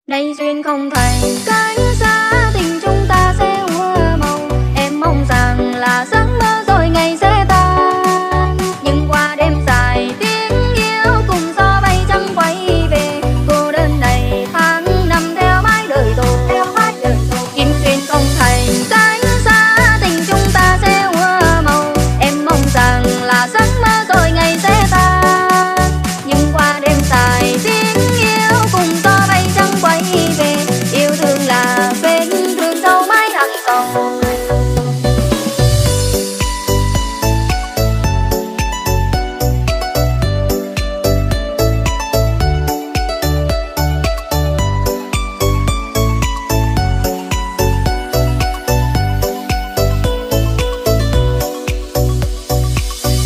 Đây duyên không thành cánh xa, tình chúng ta sẽ hoa màu. Em mong rằng là giấc mơ rồi ngày sẽ tan, nhưng qua đêm dài tiếng yêu cùng gió bay trắng quay về. Cô đơn này tháng năm theo mãi đời tôi. Kim duyên không thành cánh xa, tình chúng ta sẽ hoa màu. Em mong rằng là giấc mơ rồi ngày sẽ tan, nhưng qua đêm dài tiếng yêu cùng gió bay trắng quay về. Yêu thương là vết thương sâu mãi tháng sau.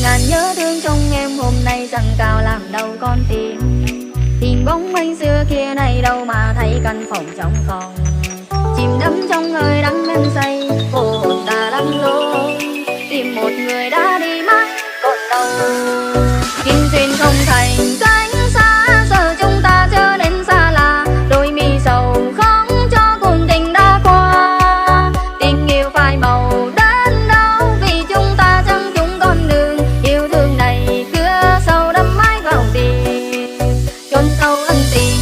Ngàn nhớ thương trong em hôm nay dâng cao làm đau con tim. Hình bóng anh xưa kia này đâu mà thấy căn phòng trong phòng. Chìm đắm trong hơi đắng men say, vô hồn ta lắm lối. Tìm một người đã đi mãi còn đâu. Kim duyên không thành cánh xa, giờ chúng ta trở nên xa lạ. Đôi mi sầu không cho cùng tình đã qua. Tình yêu phai màu đến đâu vì chúng ta chẳng chung con đường. Yêu thương này cưa sâu đâm mãi vào tim, chôn sâu ân tình.